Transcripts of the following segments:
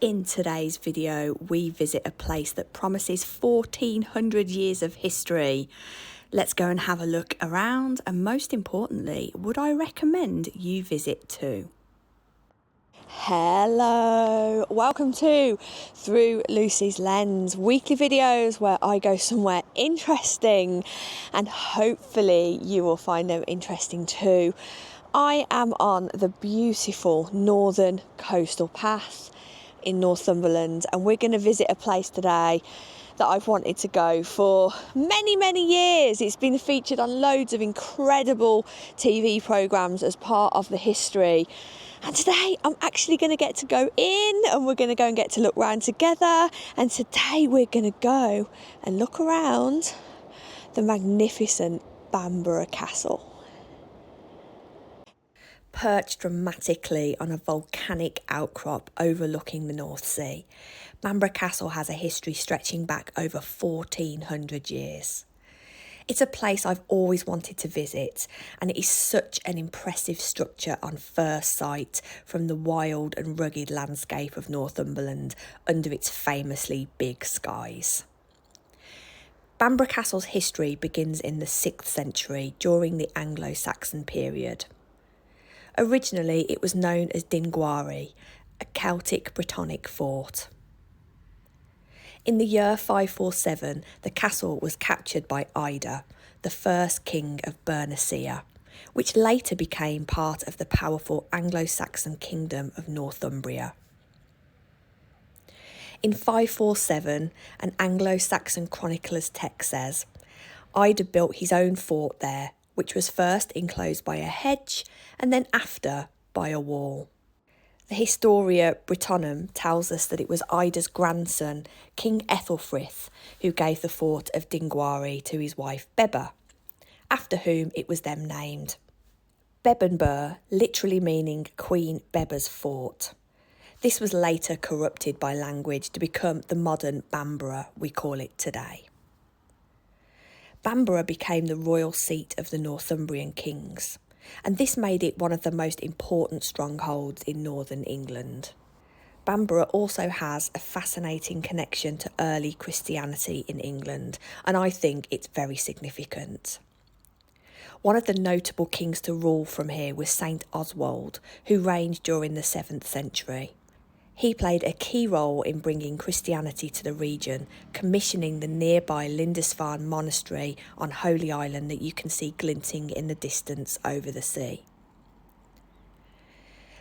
In today's video, we visit a place that promises 1400 years of history. Let's go and have a look around, and most importantly, would I recommend you visit too? Hello, welcome to Through Lucy's Lens, weekly videos where I go somewhere interesting and hopefully you will find them interesting too. I am on the beautiful northern coastal path in Northumberland, and we're going to visit a place today that I've wanted to go for many years. It's been featured on loads of incredible TV programmes as part of the history. And today I'm actually going to get to go in, and we're going to go and get to look around together. And today we're going to go and look around the magnificent Bamburgh Castle. Perched dramatically on a volcanic outcrop overlooking the North Sea, Bamburgh Castle has a history stretching back over 1400 years. It's a place I've always wanted to visit, and it is such an impressive structure on first sight from the wild and rugged landscape of Northumberland under its famously big skies. Bamburgh Castle's history begins in the 6th century during the Anglo-Saxon period. Originally, it was known as Dingwari, a Celtic Brittonic fort. In the year 547, the castle was captured by Ida, the first king of Bernicia, which later became part of the powerful Anglo-Saxon kingdom of Northumbria. In 547, an Anglo-Saxon chronicler's text says, Ida built his own fort there, which was first enclosed by a hedge and then after by a wall. The Historia Brittonum tells us that it was Ida's grandson, King Ethelfrith, who gave the fort of Dingwari to his wife Bebba, after whom it was then named. Bebbanburgh literally meaning Queen Bebba's fort. This was later corrupted by language to become the modern Bamburgh we call it today. Bamburgh became the royal seat of the Northumbrian kings, and this made it one of the most important strongholds in northern England. Bamburgh also has a fascinating connection to early Christianity in England, and I think it's very significant. One of the notable kings to rule from here was Saint Oswald, who reigned during the 7th century. He played a key role in bringing Christianity to the region, commissioning the nearby Lindisfarne Monastery on Holy Island that you can see glinting in the distance over the sea.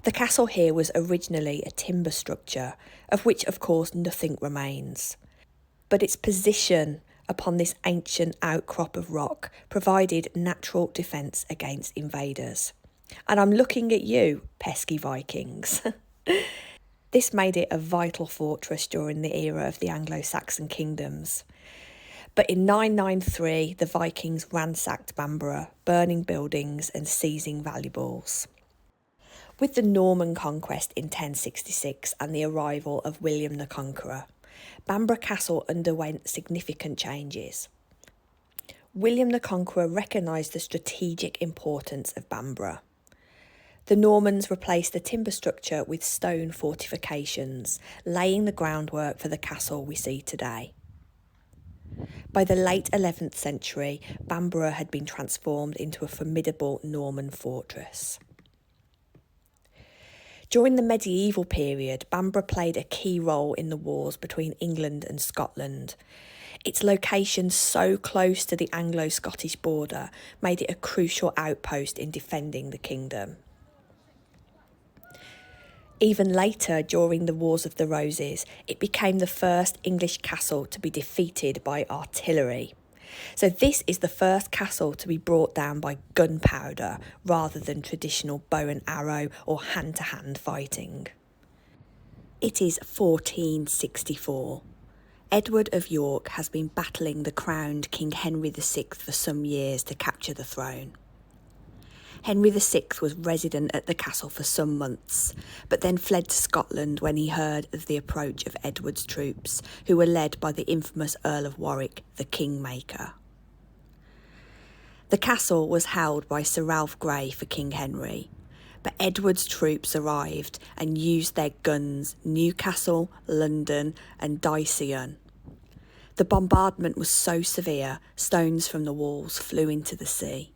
The castle here was originally a timber structure, of which of course nothing remains. But its position upon this ancient outcrop of rock provided natural defence against invaders. And I'm looking at you, pesky Vikings. This made it a vital fortress during the era of the Anglo-Saxon kingdoms. But in 993, the Vikings ransacked Bamburgh, burning buildings and seizing valuables. With the Norman conquest in 1066 and the arrival of William the Conqueror, Bamburgh Castle underwent significant changes. William the Conqueror recognised the strategic importance of Bamburgh. The Normans replaced the timber structure with stone fortifications, laying the groundwork for the castle we see today. By the late 11th century, Bamburgh had been transformed into a formidable Norman fortress. During the medieval period, Bamburgh played a key role in the wars between England and Scotland. Its location so close to the Anglo-Scottish border made it a crucial outpost in defending the kingdom. Even later, during the Wars of the Roses, it became the first English castle to be defeated by artillery. So this is the first castle to be brought down by gunpowder rather than traditional bow and arrow or hand-to-hand fighting. It is 1464. Edward of York has been battling the crowned King Henry VI for some years to capture the throne. Henry VI was resident at the castle for some months, but then fled to Scotland when he heard of the approach of Edward's troops, who were led by the infamous Earl of Warwick, the Kingmaker. The castle was held by Sir Ralph Grey for King Henry, But Edward's troops arrived and used their guns Newcastle, London and Dicyon. The bombardment was so severe, stones from the walls flew into the sea.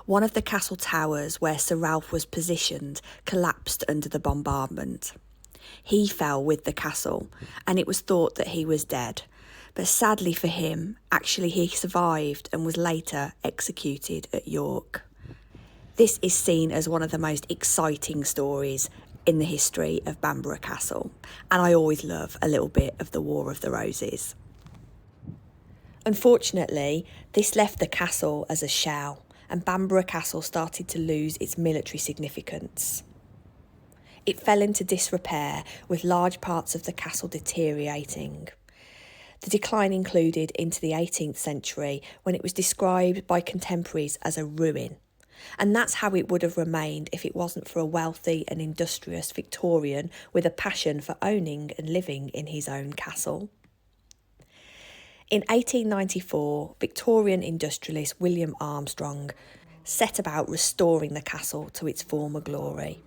One of the castle towers where Sir Ralph was positioned collapsed under the bombardment. He fell with the castle, and it was thought that he was dead. But sadly for him, actually he survived and was later executed at York. This is seen as one of the most exciting stories in the history of Bamburgh Castle, and I always love a little bit of the War of the Roses. Unfortunately, this left the castle as a shell, and Bamburgh Castle started to lose its military significance. It fell into disrepair, with large parts of the castle deteriorating. The decline included into the 18th century, when it was described by contemporaries as a ruin. And that's how it would have remained if it wasn't for a wealthy and industrious Victorian with a passion for owning and living in his own castle. In 1894, Victorian industrialist William Armstrong set about restoring the castle to its former glory.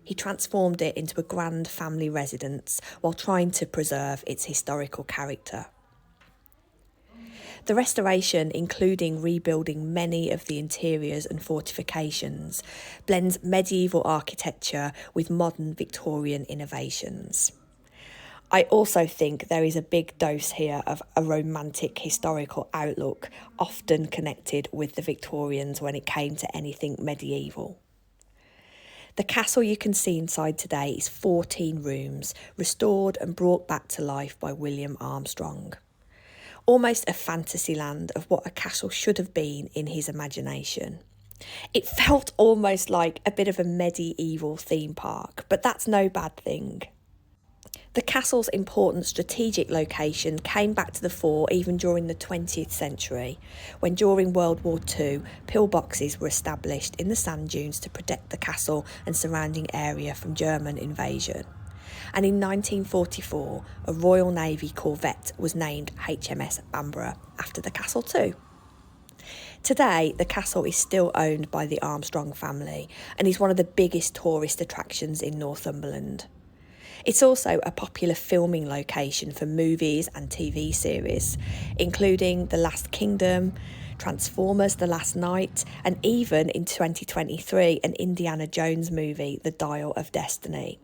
He transformed it into a grand family residence while trying to preserve its historical character. The restoration, including rebuilding many of the interiors and fortifications, blends medieval architecture with modern Victorian innovations. I also think there is a big dose here of a romantic historical outlook, often connected with the Victorians when it came to anything medieval. The castle you can see inside today is 14 rooms, restored and brought back to life by William Armstrong. Almost a fantasy land of what a castle should have been in his imagination. It felt almost like a bit of a medieval theme park, but that's no bad thing. The castle's important strategic location came back to the fore even during the 20th century, when during World War II, pillboxes were established in the sand dunes to protect the castle and surrounding area from German invasion. And in 1944, a Royal Navy corvette was named HMS Bamburgh after the castle too. Today, the castle is still owned by the Armstrong family and is one of the biggest tourist attractions in Northumberland. It's also a popular filming location for movies and TV series, including The Last Kingdom, Transformers: The Last Knight, and even in 2023, an Indiana Jones movie, The Dial of Destiny.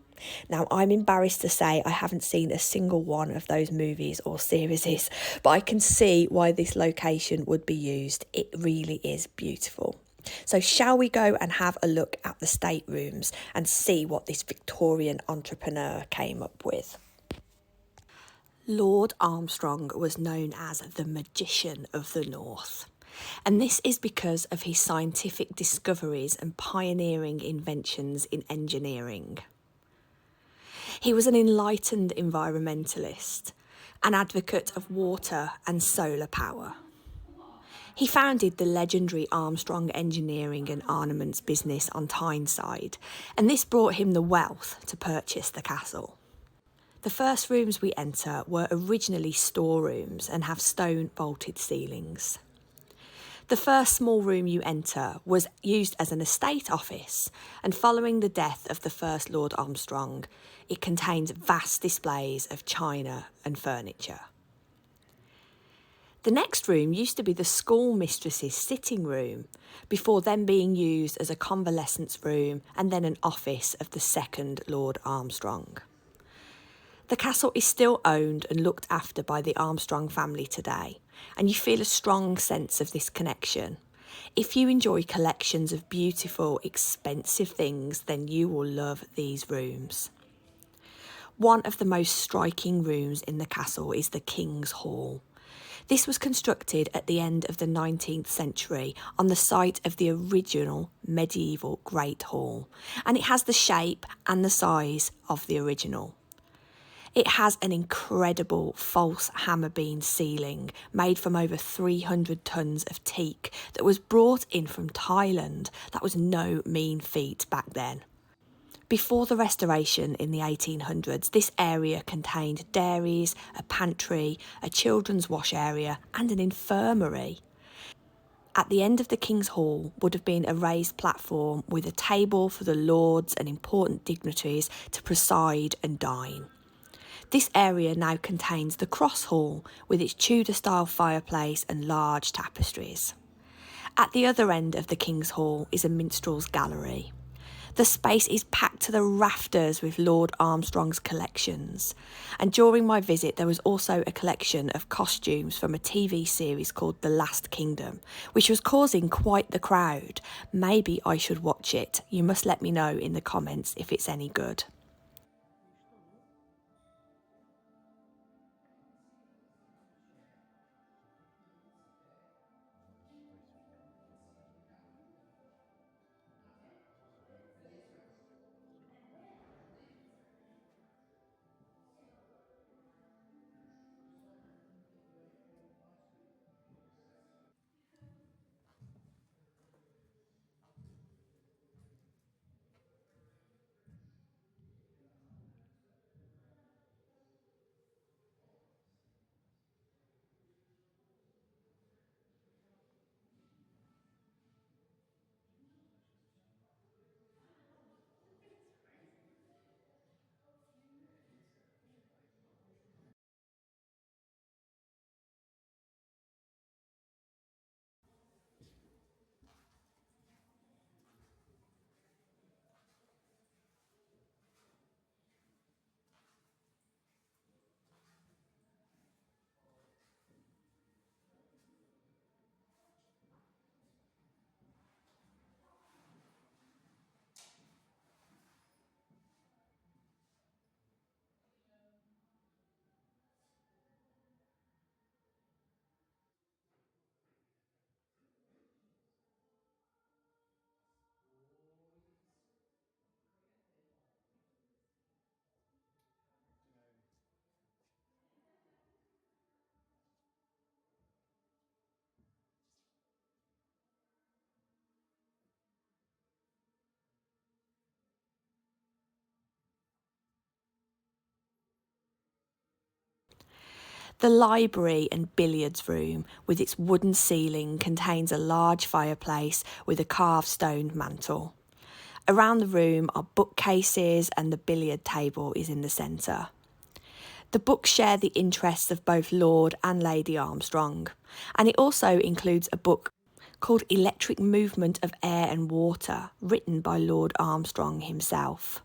Now, I'm embarrassed to say I haven't seen a single one of those movies or series, but I can see why this location would be used. It really is beautiful. So shall we go and have a look at the staterooms and see what this Victorian entrepreneur came up with? Lord Armstrong was known as the Magician of the North. And this is because of his scientific discoveries and pioneering inventions in engineering. He was an enlightened environmentalist, an advocate of water and solar power. He founded the legendary Armstrong Engineering and Armaments business on Tyneside, and this brought him the wealth to purchase the castle. The first rooms we enter were originally storerooms and have stone vaulted ceilings. The first small room you enter was used as an estate office, and following the death of the first Lord Armstrong, it contains vast displays of china and furniture. The next room used to be the schoolmistress's sitting room, before then being used as a convalescence room and then an office of the second Lord Armstrong. The castle is still owned and looked after by the Armstrong family today, and you feel a strong sense of this connection. If you enjoy collections of beautiful, expensive things, then you will love these rooms. One of the most striking rooms in the castle is the King's Hall. This was constructed at the end of the 19th century on the site of the original medieval Great Hall, and it has the shape and the size of the original. It has an incredible false hammer beam ceiling made from over 300 tonnes of teak that was brought in from Thailand. That was no mean feat back then. Before the restoration in the 1800s, this area contained dairies, a pantry, a children's wash area and an infirmary. At the end of the King's Hall would have been a raised platform with a table for the lords and important dignitaries to preside and dine. This area now contains the Cross Hall with its Tudor-style fireplace and large tapestries. At the other end of the King's Hall is a minstrel's gallery. The space is packed to the rafters with Lord Armstrong's collections. And during my visit, there was also a collection of costumes from a TV series called The Last Kingdom, which was causing quite the crowd. Maybe I should watch it. You must let me know in the comments if it's any good. The library and billiards room with its wooden ceiling contains a large fireplace with a carved stone mantel. Around the room are bookcases and the billiard table is in the centre. The books share the interests of both Lord and Lady Armstrong, and it also includes a book called Electric Movement of Air and Water, written by Lord Armstrong himself.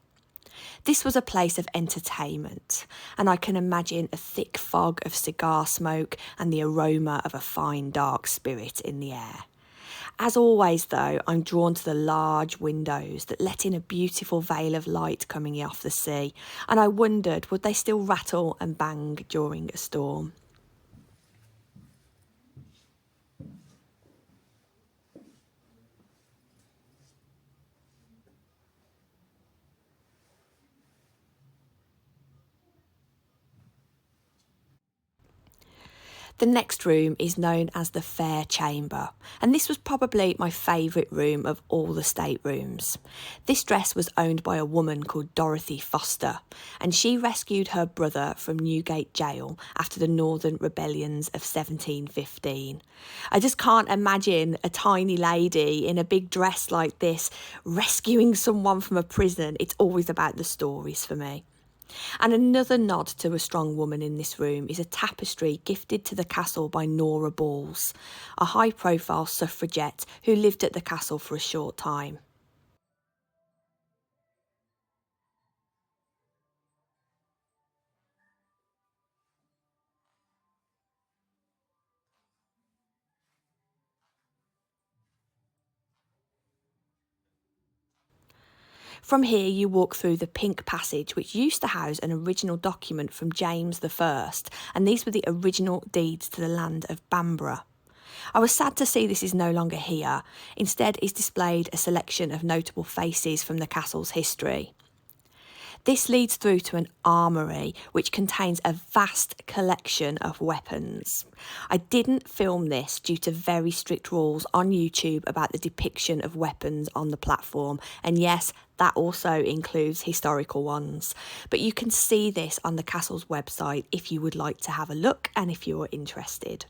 This was a place of entertainment, and I can imagine a thick fog of cigar smoke and the aroma of a fine dark spirit in the air. As always, though, I'm drawn to the large windows that let in a beautiful veil of light coming off the sea, and I wondered, would they still rattle and bang during a storm? The next room is known as the Fair Chamber, and this was probably my favourite room of all the staterooms. This dress was owned by a woman called Dorothy Foster, and she rescued her brother from Newgate Jail after the Northern Rebellions of 1715. I just can't imagine a tiny lady in a big dress like this rescuing someone from a prison. It's always about the stories for me. And another nod to a strong woman in this room is a tapestry gifted to the castle by Nora Balls, a high-profile suffragette who lived at the castle for a short time. From here you walk through the Pink Passage, which used to house an original document from James I, and these were the original deeds to the land of Bamburgh. I was sad to see this is no longer here. Instead is displayed a selection of notable faces from the castle's history. This leads through to an armoury, which contains a vast collection of weapons. I didn't film this due to very strict rules on YouTube about the depiction of weapons on the platform, and yes, that also includes historical ones. But you can see this on the castle's website if you would like to have a look and if you're interested.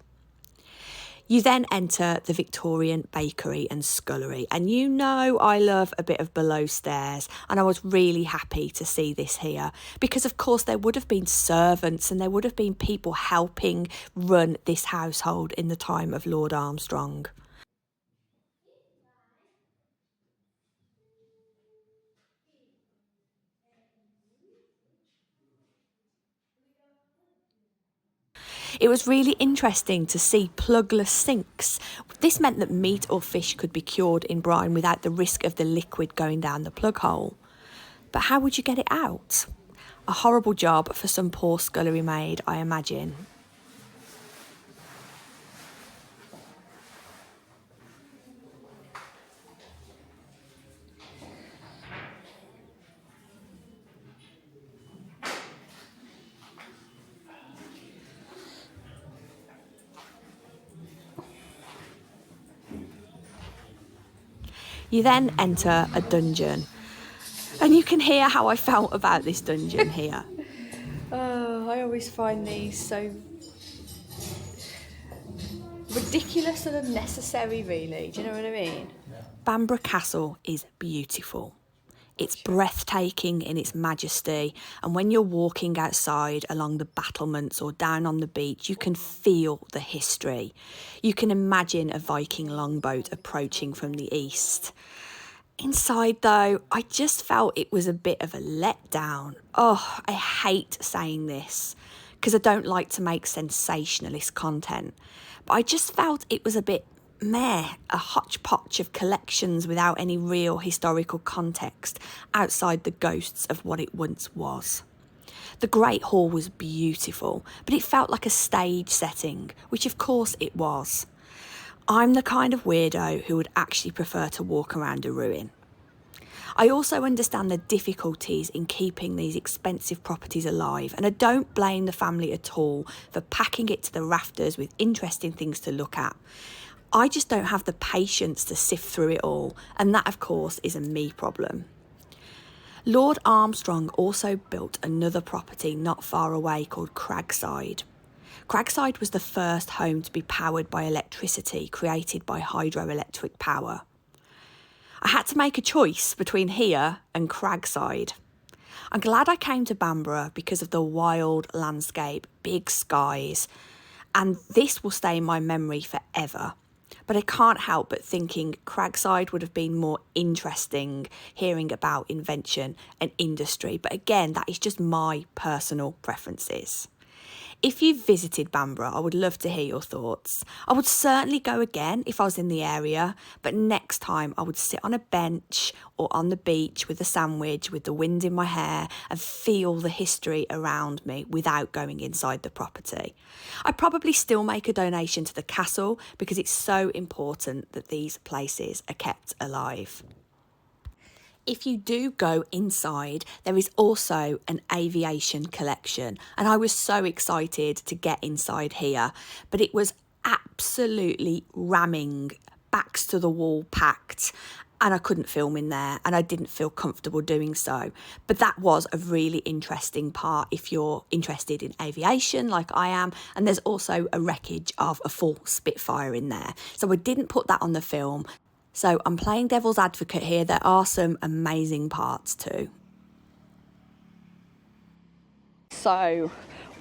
You then enter the Victorian bakery and scullery, and you know I love a bit of below stairs, and I was really happy to see this here because of course there would have been servants and there would have been people helping run this household in the time of Lord Armstrong. It was really interesting to see plugless sinks. This meant that meat or fish could be cured in brine without the risk of the liquid going down the plug hole. But how would you get it out? A horrible job for some poor scullery maid, I imagine. You then enter a dungeon, and you can hear how I felt about this dungeon here. Oh, I always find these so ridiculous and unnecessary, really. Do you know what I mean? Bamburgh Castle is beautiful. It's breathtaking in its majesty, and when you're walking outside along the battlements or down on the beach, you can feel the history. You can imagine a Viking longboat approaching from the east. Inside though, I just felt it was a bit of a letdown. Oh, I hate saying this because I don't like to make sensationalist content, but I just felt it was a bit meh, a hodgepodge of collections without any real historical context outside the ghosts of what it once was. The Great Hall was beautiful, but it felt like a stage setting, which of course it was. I'm the kind of weirdo who would actually prefer to walk around a ruin. I also understand the difficulties in keeping these expensive properties alive, and I don't blame the family at all for packing it to the rafters with interesting things to look at. I just don't have the patience to sift through it all, and that of course is a me problem. Lord Armstrong also built another property not far away called Cragside. Cragside was the first home to be powered by electricity created by hydroelectric power. I had to make a choice between here and Cragside. I'm glad I came to Bamburgh because of the wild landscape, big skies, and this will stay in my memory forever. But I can't help but thinking Cragside would have been more interesting hearing about invention and industry. But again, that is just my personal preferences. If you've visited Bamburgh, I would love to hear your thoughts. I would certainly go again if I was in the area, but next time I would sit on a bench or on the beach with a sandwich with the wind in my hair and feel the history around me without going inside the property. I'd probably still make a donation to the castle because it's so important that these places are kept alive. If you do go inside, there is also an aviation collection, and I was so excited to get inside here, but it was absolutely ramming, backs to the wall packed, and I couldn't film in there, and I didn't feel comfortable doing so. But that was a really interesting part if you're interested in aviation like I am, and there's also a wreckage of a full Spitfire in there. So I didn't put that on the film. So I'm playing devil's advocate here. There are some amazing parts too. So,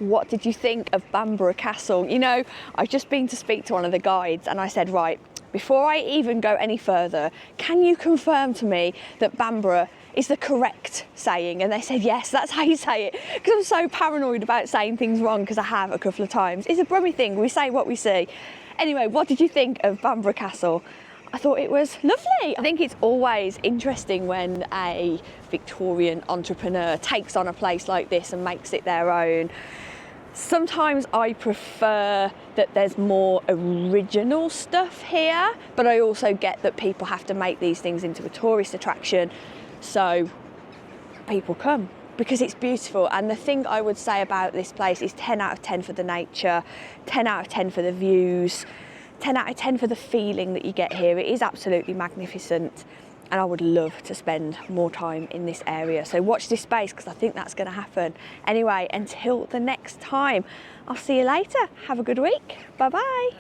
what did you think of Bamburgh Castle? You know, I've just been to speak to one of the guides and I said, right, before I even go any further, can you confirm to me that Bamburgh is the correct saying? And they said, yes, that's how you say it. Because I'm so paranoid about saying things wrong, because I have a couple of times. It's a Brummie thing, we say what we see. Anyway, what did you think of Bamburgh Castle? I thought it was lovely. I think it's always interesting when a Victorian entrepreneur takes on a place like this and makes it their own. Sometimes I prefer that there's more original stuff here, but I also get that people have to make these things into a tourist attraction, so people come because it's beautiful. And the thing I would say about this place is 10 out of 10 for the nature, 10 out of 10 for the views, 10 out of 10 for the feeling that you get here. It is absolutely magnificent, and I would love to spend more time in this area. So watch this space, because I think that's going to happen. Anyway, until the next time, I'll see you later. Have a good week. Bye bye.